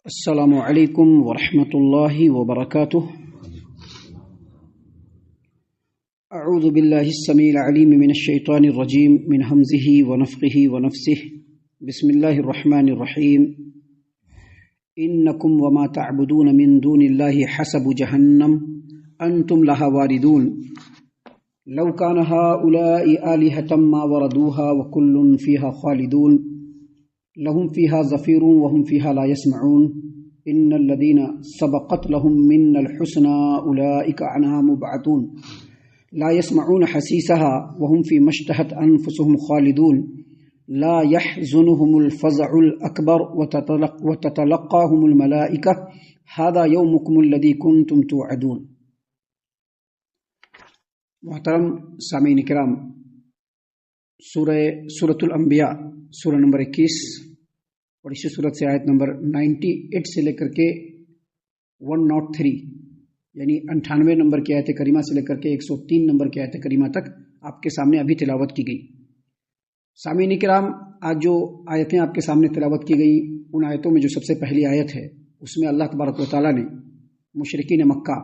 السلام علیکم ورحمۃ اللہ وبرکاتہ۔ اعوذ باللہ السمیع العلیم من الشیطان الرجیم من ہمزہ ونفخہ ونفثہ۔ بسم اللہ الرحمن الرحیم۔ انکم وما تعبدون من دون اللہ حسب جہنم انتم لها واردون لو کان هؤلاء آلہۃ ما وردوها وکل فیہا خالدون لهم فيها زفير وهم فيها لا يسمعون إن الذين سبقت لهم منا الحسنى أولئك عنها مبعدون لا يسمعون حسيسها وهم فيما اشتهت أنفسهم خالدون لا يحزنهم الفزع الأكبر وتتلقاهم الملائكة هذا يومكم الذي كنتم توعدون۔ محترم سامعین کرام، سورۃ الانبیاء سورہ نمبر 21 اور اسی صورت سے آیت نمبر 98 سے لے کر کے 103 یعنی 98 نمبر کی آیت کریمہ سے لے کر کے 103 نمبر کی آیت کریمہ تک آپ کے سامنے ابھی تلاوت کی گئی۔ سامعین کرام، آج جو آیتیں آپ کے سامنے تلاوت کی گئی، ان آیتوں میں جو سب سے پہلی آیت ہے اس میں اللہ تبارک و تعالیٰ نے مشرکین مکہ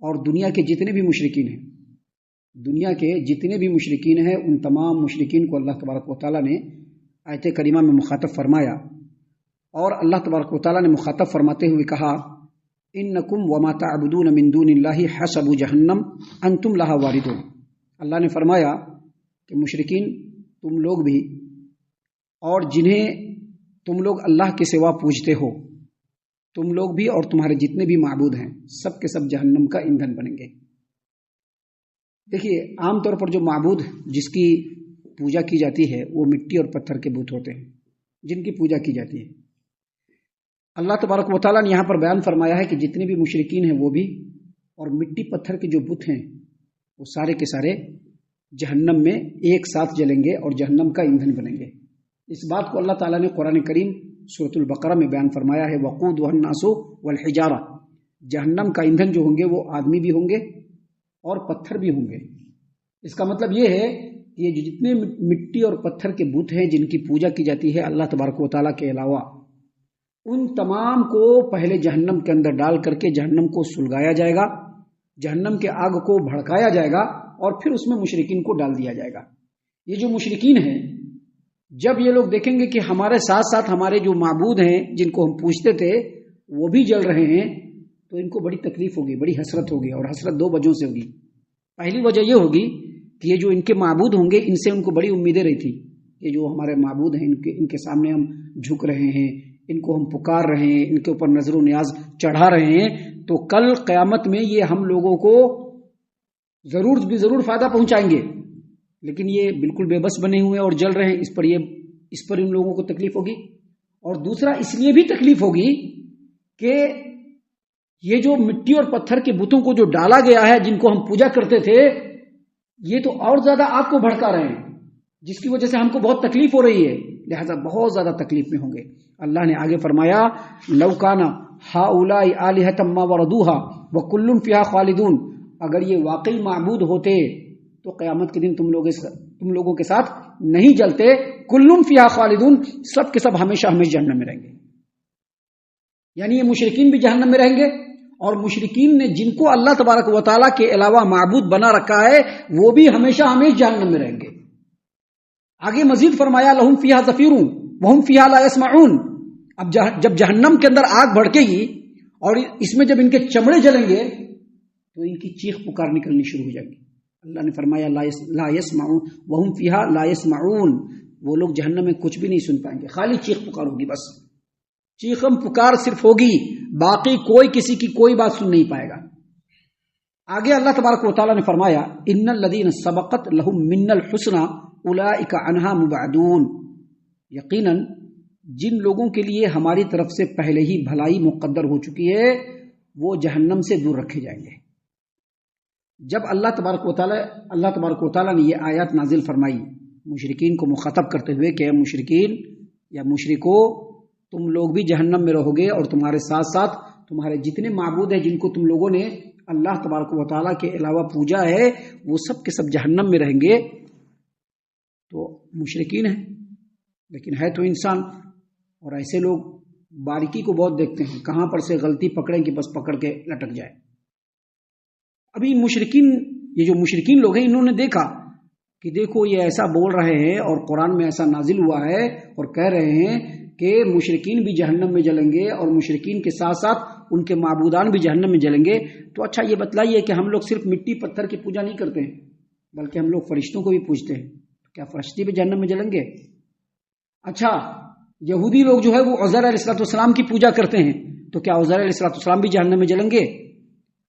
اور دنیا کے جتنے بھی مشرکین ہیں، ان تمام مشرکین کو اللہ تبارک و تعالیٰ نے آیت کریمہ میں مخاطب فرمایا، اور اللہ تبارک و تعالیٰ نے مخاطب فرماتے ہوئے کہا انکم وما تعبدون من دون اللہ حسب جہنم انتم لها واردون۔ اللہ نے فرمایا کہ مشرکین تم لوگ بھی اور جنہیں تم لوگ اللہ کے سوا پوجتے ہو، تم لوگ بھی اور تمہارے جتنے بھی معبود ہیں، سب کے سب جہنم کا ایندھن بنیں گے۔ دیکھیے، عام طور پر جو معبود جس کی پوجا کی جاتی ہے وہ مٹی اور پتھر کے بت ہوتے ہیں، جن کی پوجا کی جاتی ہے۔ اللہ تبارک و تعالیٰ نے یہاں پر بیان فرمایا ہے کہ جتنے بھی مشرکین ہیں وہ بھی، اور مٹی پتھر کے جو بت ہیں وہ سارے کے سارے جہنم میں ایک ساتھ جلیں گے اور جہنم کا ایندھن بنیں گے۔ اس بات کو اللہ تعالیٰ نے قرآن کریم سورۃ البقرہ میں بیان فرمایا ہے، وقودها الناس والحجارہ۔ جہنم کا ایندھن جو ہوں گے وہ آدمی بھی ہوں گے اور پتھر بھی ہوں گے۔ اس کا مطلب یہ ہے کہ یہ جتنے مٹی اور پتھر کے بت ہیں جن کی پوجا کی جاتی ہے اللہ تبارک و تعالیٰ کے علاوہ، ان تمام کو پہلے جہنم کے اندر ڈال کر کے جہنم کو سلگایا جائے گا، جہنم کے آگ کو بھڑکایا جائے گا، اور پھر اس میں مشرکین کو ڈال دیا جائے گا۔ یہ جو مشرکین ہیں، جب یہ لوگ دیکھیں گے کہ ہمارے ساتھ ساتھ ہمارے جو معبود ہیں جن کو ہم پوجتے تھے وہ بھی جل رہے ہیں، تو ان کو بڑی تکلیف ہوگی، بڑی حسرت ہوگی، اور حسرت دو وجہوں سے ہوگی۔ پہلی وجہ یہ ہوگی کہ یہ جو ان کے معبود ہوں گے ان سے ان کو بڑی امیدیں رہی تھی کہ جو ہمارے معبود ہیں ان کے سامنے ہم جھک رہے ہیں، ان کو ہم پکار رہے ہیں، ان کے اوپر نظر و نیاز چڑھا رہے ہیں، تو کل قیامت میں یہ ہم لوگوں کو ضرور فائدہ پہنچائیں گے، لیکن یہ بالکل بے بس بنے ہوئے اور جل رہے ہیں، اس پر ان لوگوں کو تکلیف ہوگی۔ اور دوسرا اس لیے بھی تکلیف ہوگی کہ یہ جو مٹی اور پتھر کے بتوں کو جو ڈالا گیا ہے، جن کو ہم پوجا کرتے تھے، یہ تو اور زیادہ آگ کو بھڑکا رہے ہیں، جس کی وجہ سے ہم کو بہت تکلیف ہو رہی ہے، لہذا بہت زیادہ تکلیف میں ہوں گے۔ اللہ نے آگے فرمایا لو کان ہؤلاء آلہۃ ما وردوها وکل فیہا خالدون۔ اگر یہ واقعی معبود ہوتے تو قیامت کے دن تم لوگوں کے ساتھ نہیں جلتے، کل فیہا خالدون، سب کے سب ہمیشہ جہنم میں رہیں گے۔ یعنی یہ مشرکین بھی جہنم میں رہیں گے، اور مشرکین نے جن کو اللہ تبارک و تعالیٰ کے علاوہ معبود بنا رکھا ہے وہ بھی ہمیشہ جہنم میں رہیں گے۔ آگے مزید فرمایا لہم فیہا زفیر وہم فیہا لا یسمعون۔ اب جب جہنم کے اندر آگ بھڑکے گی اور اس میں جب ان کے چمڑے جلیں گے تو ان کی چیخ پکار نکلنی شروع ہو جائے گی۔ اللہ نے فرمایا لا یسمعون وہم فیہا لا یسمعون، وہ لوگ جہنم میں کچھ بھی نہیں سن پائیں گے، خالی چیخ پکار ہوگی، بس چیخم پکار صرف ہوگی، باقی کوئی کسی کی کوئی بات سن نہیں پائے گا۔ آگے اللہ تبارک و تعالیٰ نے فرمایا ان الذین سبقت لہم منا الحسنی اولئک عنہا مبعدون۔ یقیناً جن لوگوں کے لیے ہماری طرف سے پہلے ہی بھلائی مقدر ہو چکی ہے وہ جہنم سے دور رکھے جائیں گے۔ جب اللہ تبارک و تعالیٰ نے یہ آیات نازل فرمائی مشرکین کو مخاطب کرتے ہوئے کہ مشرکین یا مشرکو، تم لوگ بھی جہنم میں رہو گے، اور تمہارے ساتھ ساتھ تمہارے جتنے معبود ہیں جن کو تم لوگوں نے اللہ تبارک و تعالیٰ کے علاوہ پوجا ہے وہ سب کے سب جہنم میں رہیں گے، تو مشرکین ہیں لیکن ہے تو انسان، اور ایسے لوگ باریکی کو بہت دیکھتے ہیں، کہاں پر سے غلطی پکڑیں کہ بس پکڑ کے لٹک جائے۔ ابھی مشرکین، یہ جو مشرکین لوگ ہیں، انہوں نے دیکھا کہ دیکھو یہ ایسا بول رہے ہیں اور قرآن میں ایسا نازل ہوا ہے اور کہہ رہے ہیں کہ مشرکین بھی جہنم میں جلیں گے اور مشرکین کے ساتھ ساتھ ان کے معبودان بھی جہنم میں جلیں گے، تو اچھا یہ بتلائیے کہ ہم لوگ صرف مٹی پتھر کی پوجا نہیں کرتے ہیں بلکہ ہم لوگ فرشتوں کو بھی پوجتے ہیں، کیا فرشتے بھی جہنم میں جلیں گے؟ اچھا یہودی لوگ جو ہے وہ عزیر علیہ السلام کی پوجا کرتے ہیں، تو کیا عزیر علیہ السلام بھی جہنم میں جلیں گے؟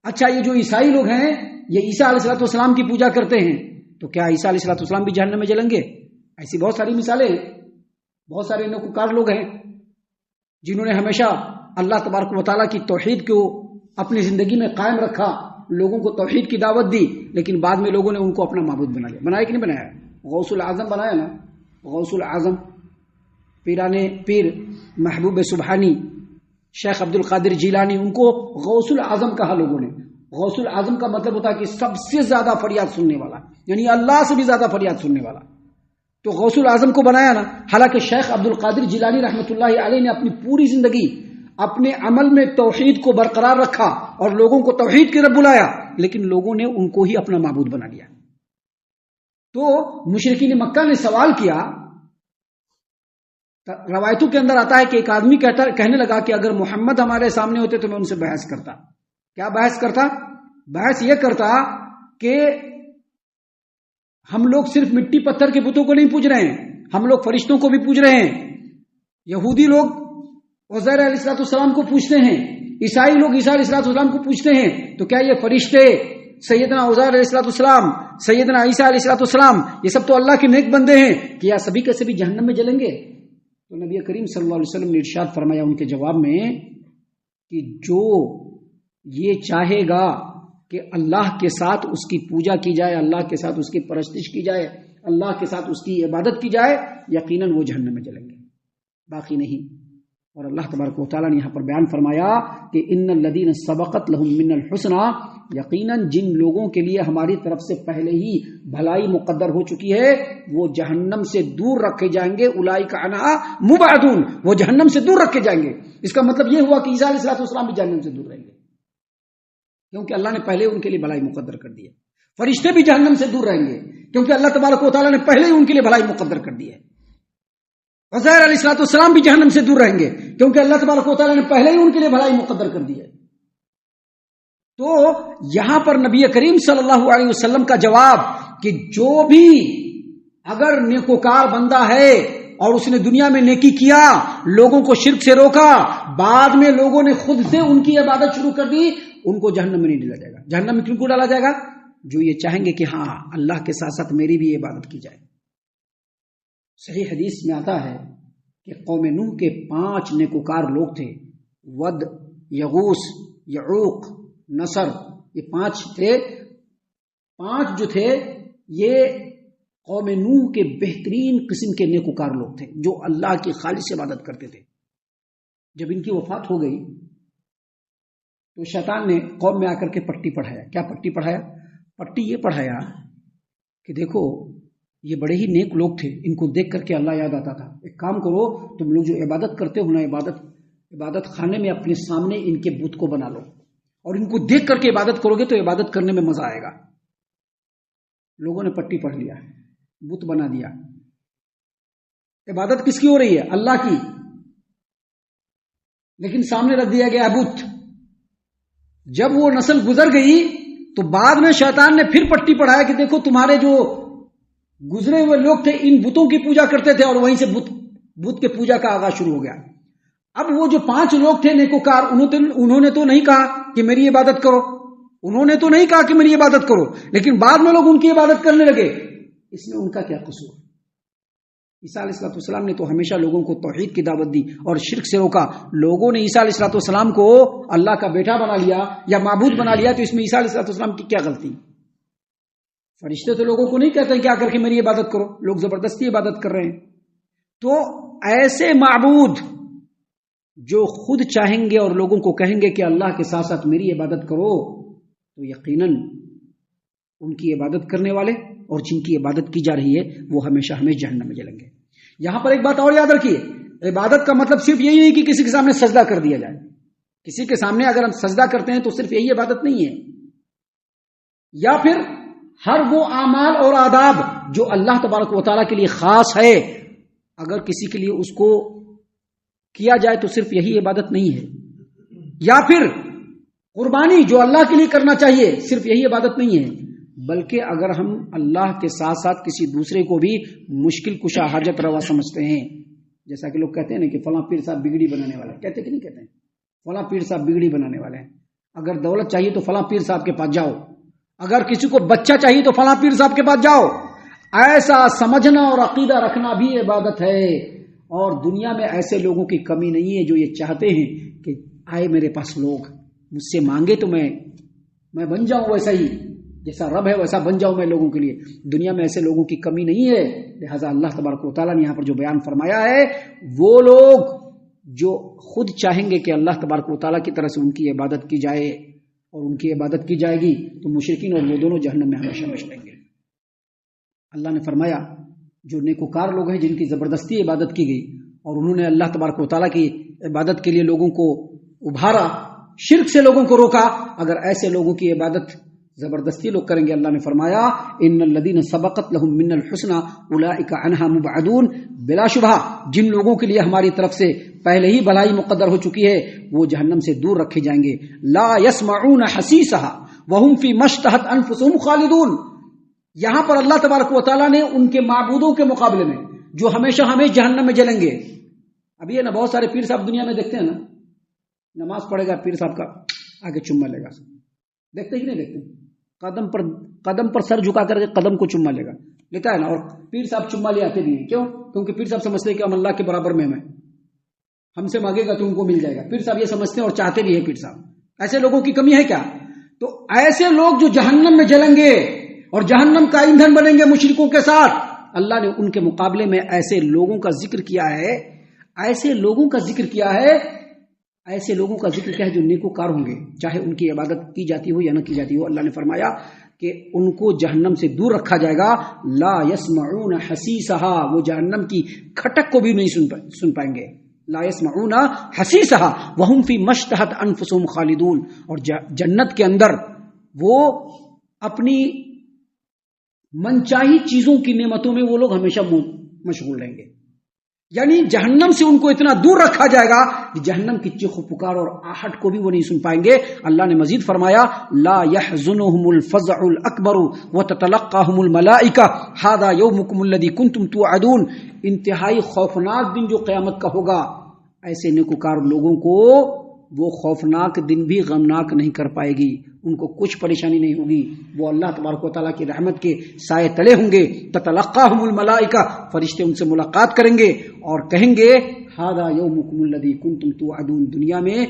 اچھا یہ جو عیسائی لوگ ہیں یہ عیسیٰ علیہ السلام کی پوجا کرتے ہیں، تو کیا عیسیٰ علیہ السلام بھی جہنم میں جلیں گے؟ ایسی بہت ساری مثالیں ہیں، بہت سارے نیکوکار لوگ ہیں جنہوں نے ہمیشہ اللہ تبارک و تعالیٰ کی توحید کو اپنی زندگی میں قائم رکھا، لوگوں کو توحید کی دعوت دی، لیکن بعد میں لوگوں نے ان کو اپنا معبود بنا لیا۔ بنایا کہ نہیں بنایا؟ غوث العظم بنایا نا، غوث العظم پیر محبوب سبحانی، شیخ عبد القادر جیلانی، ان کو غوث العظم کہا لوگوں نے۔ غوث العظم کا مطلب ہوتا ہے کہ سب سے زیادہ فریاد سننے والا، یعنی اللہ سے بھی زیادہ فریاد سننے والا، تو غوث العظم کو بنایا نا۔ حالانکہ شیخ عبد القادر جیلانی رحمۃ اللہ علیہ نے اپنی پوری زندگی اپنے عمل میں توحید کو برقرار رکھا اور لوگوں کو توحید کی طرف بلایا، لیکن لوگوں نے ان کو ہی اپنا معبود بنا لیا۔ تو مشرکین مکہ نے سوال کیا، روایتوں کے اندر آتا ہے کہ ایک آدمی کہنے لگا کہ اگر محمد ہمارے سامنے ہوتے تو میں ان سے بحث کرتا۔ کیا بحث کرتا؟ بحث یہ کرتا کہ ہم لوگ صرف مٹی پتھر کے بتوں کو نہیں پوج رہے ہیں، ہم لوگ فرشتوں کو بھی پوج رہے ہیں۔ یہودی لوگ عزیر علیہ السلام کو پوجتے ہیں، عیسائی لوگ عیسیٰ علیہ السلام کو پوجتے ہیں، تو کیا یہ فرشتے سیدنا عزیر علیہ السلام، سیدنا عیسیٰ علیہ السلام، یہ سب تو اللہ کے نیک بندے ہیں، کیا سبھی کے سبھی جہنم میں جلیں گے؟ تو نبی کریم صلی اللہ علیہ وسلم نے ارشاد فرمایا ان کے جواب میں کہ جو یہ چاہے گا کہ اللہ کے ساتھ اس کی پوجا کی جائے، اللہ کے ساتھ اس کی پرستش کی جائے، اللہ کے ساتھ اس کی عبادت کی جائے، یقیناً وہ جہنم میں جلیں گے، باقی نہیں۔ اور اللہ تبارک و تعالیٰ نے یہاں پر بیان فرمایا کہ ان الذین سبقت لہم من الحسنی، یقیناً جن لوگوں کے لیے ہماری طرف سے پہلے ہی بھلائی مقدر ہو چکی ہے وہ جہنم سے دور رکھے جائیں گے، اولئک عنہا مبعدون، وہ جہنم سے دور رکھے جائیں گے۔ اس کا مطلب یہ ہوا کہ عیسیٰ علیہ السلام بھی جہنم سے دور رہیں گے، کیونکہ اللہ نے پہلے ان کے لیے بھلائی مقدر کر دی ہے۔ فرشتے بھی جہنم سے دور رہیں گے کیونکہ اللہ تبارک و تعالیٰ نے پہلے ہی ان کے لیے بھلائی مقدر کر دی ہے۔ عزیر علیہ السلام بھی جہنم سے دور رہیں گے کیونکہ اللہ تبارک و تعالیٰ نے پہلے ہی ان کے لیے بھلائی مقدر کر دی ہے۔ تو یہاں پر نبی کریم صلی اللہ علیہ وسلم کا جواب کہ جو بھی اگر نیکوکار بندہ ہے اور اس نے دنیا میں نیکی کیا، لوگوں کو شرک سے روکا، بعد میں لوگوں نے خود سے ان کی عبادت شروع کر دی، ان کو جہنم میں نہیں ڈالا جائے گا۔ جہنم میں کیوں کو ڈالا جائے گا؟ جو یہ چاہیں گے کہ ہاں اللہ کے ساتھ ساتھ میری بھی عبادت کی جائے۔ صحیح حدیث میں آتا ہے کہ قوم نوح کے 5 نیکوکار لوگ تھے، ود، یغوث، یعوق، نصر، یہ 5 تھے۔ 5 جو تھے یہ قوم نوح کے بہترین قسم کے نیکوکار لوگ تھے جو اللہ کی خالص عبادت کرتے تھے۔ جب ان کی وفات ہو گئی تو شیطان نے قوم میں آ کر کے پٹی پڑھایا۔ کیا پٹی پڑھایا؟ پٹی یہ پڑھایا کہ دیکھو یہ بڑے ہی نیک لوگ تھے، ان کو دیکھ کر کے اللہ یاد آتا تھا، ایک کام کرو تم لوگ جو عبادت کرتے ہو نا، عبادت خانے میں اپنے سامنے ان کے بت کو بنا لو اور ان کو دیکھ کر کے عبادت کرو گے تو عبادت کرنے میں مزہ آئے گا۔ لوگوں نے پٹی پڑھ لیا، بت بنا دیا۔ عبادت کس کی ہو رہی ہے؟ اللہ کی، لیکن سامنے رکھ دیا گیا بت۔ جب وہ نسل گزر گئی تو بعد میں شیطان نے پھر پٹی پڑھایا کہ دیکھو تمہارے جو گزرے ہوئے لوگ تھے ان بتوں کی پوجا کرتے تھے اور وہیں سے بت کے پوجا کا آغاز شروع ہو گیا۔ اب وہ جو 5 لوگ تھے نیکوکار، انہوں نے تو نہیں کہا کہ میری عبادت کرو، انہوں نے تو نہیں کہا کہ میری عبادت کرو، لیکن بعد میں لوگ ان کی عبادت کرنے لگے۔ اس میں ان کا کیا قصور؟ عیسیٰ علیہ السلام نے تو ہمیشہ لوگوں کو توحید کی دعوت دی اور شرک سے روکا۔ لوگوں نے عیسیٰ علیہ السلام کو اللہ کا بیٹا بنا لیا یا معبود بنا لیا، تو اس میں عیسیٰ علیہ السلام کی کیا غلطی؟ فرشتے تو لوگوں کو نہیں کہتے ہیں کہ آ کر کے میری عبادت کرو، لوگ زبردستی عبادت کر رہے ہیں۔ تو ایسے معبود جو خود چاہیں گے اور لوگوں کو کہیں گے کہ اللہ کے ساتھ ساتھ میری عبادت کرو، تو یقیناً ان کی عبادت کرنے والے اور جن کی عبادت کی جا رہی ہے وہ ہمیشہ جہنم میں جلیں گے۔ یہاں پر ایک بات اور یاد رکھیے عبادت کا مطلب صرف یہی نہیں کہ کسی کے سامنے سجدہ کر دیا جائے. کسی کے سامنے اگر ہم سجدہ کرتے ہیں تو صرف یہی عبادت نہیں ہے. یا پھر ہر وہ اعمال اور آداب جو اللہ تبارک و تعالیٰ کے لیے خاص ہے اگر کسی کے لیے اس کو کیا جائے تو صرف یہی عبادت نہیں ہے. یا پھر قربانی جو اللہ کے لیے کرنا چاہیے صرف یہی عبادت نہیں ہے، بلکہ اگر ہم اللہ کے ساتھ ساتھ کسی دوسرے کو بھی مشکل کشا حاجت روا سمجھتے ہیں، جیسا کہ لوگ کہتے ہیں نا کہ فلاں پیر صاحب بگڑی بنانے والے، کہتے کہ نہیں کہتے ہیں فلاں پیر صاحب بگڑی بنانے والے ہیں، اگر دولت چاہیے تو فلاں پیر صاحب کے پاس جاؤ، اگر کسی کو بچہ چاہیے تو فلاں پیر صاحب کے پاس جاؤ. ایسا سمجھنا اور عقیدہ رکھنا بھی عبادت ہے. اور دنیا میں ایسے لوگوں کی کمی نہیں ہے جو یہ چاہتے ہیں کہ آئے میرے پاس لوگ مجھ سے مانگے تو میں بن جاؤں ویسا ہی، جیسا رب ہے ویسا بن جاؤں میں لوگوں کے لیے. دنیا میں ایسے لوگوں کی کمی نہیں ہے. لہذا اللہ تبارک و تعالیٰ نے یہاں پر جو بیان فرمایا ہے وہ لوگ جو خود چاہیں گے کہ اللہ تبارک و تعالیٰ کی طرف سے ان کی عبادت کی جائے اور ان کی عبادت کی جائے گی تو مشرکین اور وہ دونوں جہنم میں ہمیشہ مچلیں گے. اللہ نے فرمایا جو نیکوکار لوگ ہیں جن کی زبردستی عبادت کی گئی اور انہوں نے اللہ تبارک و تعالیٰ کی عبادت کے لیے لوگوں کو ابھارا، شرک سے لوگوں کو روکا، اگر ایسے لوگوں کی عبادت زبردستی لوگ کریں گے اللہ نے فرمایا ان الذین سبقت لهم من الحسنى اولئک عنها مبعدون، بلا شبہ جن لوگوں کے لیے ہماری طرف سے پہلے ہی بھلائی مقدر ہو چکی ہے وہ جہنم سے دور رکھے جائیں گے. لا يسمعون حسیسها وهم فيما اشتهت انفسهم خالدون. یہاں پر اللہ تبارک و تعالیٰ نے ان کے معبودوں کے مقابلے میں جو ہمیشہ ہمیں جہنم میں جلیں گے. اب یہ نا بہت سارے پیر صاحب دنیا میں دیکھتے ہیں نا، نماز پڑھے گا پیر صاحب کا آگے چما لے گا، دیکھتے ہی نہیں دیکھتے، قدم پر سر جھکا کر کے قدم کو چما لیتا ہے نا. اور پیر صاحب چما لے آتے بھی ہیں، کیوں؟ کیونکہ پیر صاحب سمجھتے ہیں کہ ہم اللہ کے برابر میں ہیں، ہم سے مانگے گا تو ان کو مل جائے گا. پیر صاحب یہ سمجھتے ہیں اور چاہتے بھی ہیں پیر صاحب. ایسے لوگوں کی کمی ہے کیا؟ تو ایسے لوگ جو جہنم میں جلیں گے اور جہنم کا ایندھن بنیں گے مشرکوں کے ساتھ، اللہ نے ان کے مقابلے میں ایسے لوگوں کا ذکر کیا ہے، ایسے لوگوں کا ذکر کیا ہے جو نیکوکار ہوں گے، چاہے ان کی عبادت کی جاتی ہو یا نہ کی جاتی ہو. اللہ نے فرمایا کہ ان کو جہنم سے دور رکھا جائے گا. لا يسمعون حسیسها، وہ جہنم کی کھٹک کو بھی نہیں سن پائیں گے. لا يسمعون حسیسها وهم فی ما اشتهت انفسهم خالدون. اور جنت کے اندر وہ اپنی منچاہی چیزوں کی نعمتوں میں وہ لوگ ہمیشہ مشغول رہیں گے. یعنی جہنم سے ان کو اتنا دور رکھا جائے گا کہ جہنم کی چیخ و پکار اور آہٹ کو بھی وہ نہیں سن پائیں گے. اللہ نے مزید فرمایا لا يحزنهم الفزع الاکبر وتتلقاهم الملائکہ ھذا یومکم الذی کنتم توعدون. انتہائی خوفناک دن جو قیامت کا ہوگا، ایسے نیکوکار لوگوں کو وہ خوفناک دن بھی غمناک نہیں کر پائے گی، ان کو کچھ پریشانی نہیں ہوگی. وہ اللہ تبارک و تعالیٰ کی رحمت کے سائے تلے ہوں گے. تتلقاہم الملائکہ، فرشتے ان سے ملاقات کریں گے اور کہیں گے ھذا یومکم الذی کنتم توعدون. دنیا میں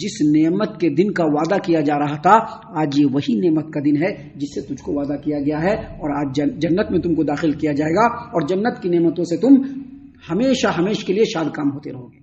جس نعمت کے دن کا وعدہ کیا جا رہا تھا آج یہ وہی نعمت کا دن ہے جس سے تجھ کو وعدہ کیا گیا ہے، اور آج جنت میں تم کو داخل کیا جائے گا اور جنت کی نعمتوں سے تم ہمیشہ کے لیے شاد کام ہوتے رہو گے.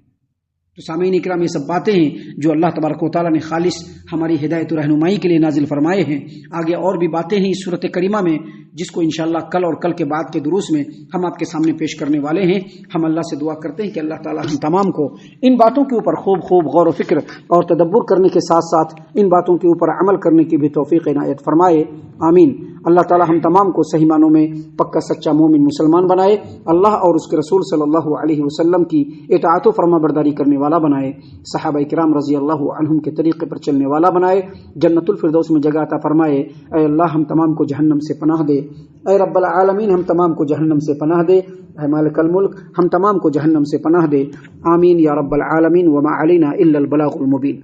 تو سامعین اکرام، یہ سب باتیں ہیں جو اللہ تبارک و تعالیٰ نے خالص ہماری ہدایت و رہنمائی کے لیے نازل فرمائے ہیں. آگے اور بھی باتیں ہیں اس صورت کریمہ میں جس کو انشاءاللہ کل اور کل کے بعد کے دروس میں ہم آپ کے سامنے پیش کرنے والے ہیں. ہم اللہ سے دعا کرتے ہیں کہ اللہ تعالیٰ ہم تمام کو ان باتوں کے اوپر خوب غور و فکر اور تدبر کرنے کے ساتھ ساتھ ان باتوں کے اوپر عمل کرنے کی بھی توفیق عنایت فرمائے. آمین. اللہ تعالیٰ ہم تمام کو صحیح معنوں میں پکا سچا مومن مسلمان بنائے، اللہ اور اس کے رسول صلی اللہ علیہ وسلم کی اطاعت و فرما برداری کرنے والا بنائے، صحابہ کرام رضی اللہ عنہم کے طریقے پر چلنے والا بنائے، جنت الفردوس میں جگہ عطا فرمائے. اے اللہ ہم تمام کو جہنم سے پناہ دے. اے رب العالمین ہم تمام کو جہنم سے پناہ دے. اے مالک الملک ہم تمام کو جہنم سے پناہ دے. آمین یا رب العالمین. وما علینا الا البلاغ المبین.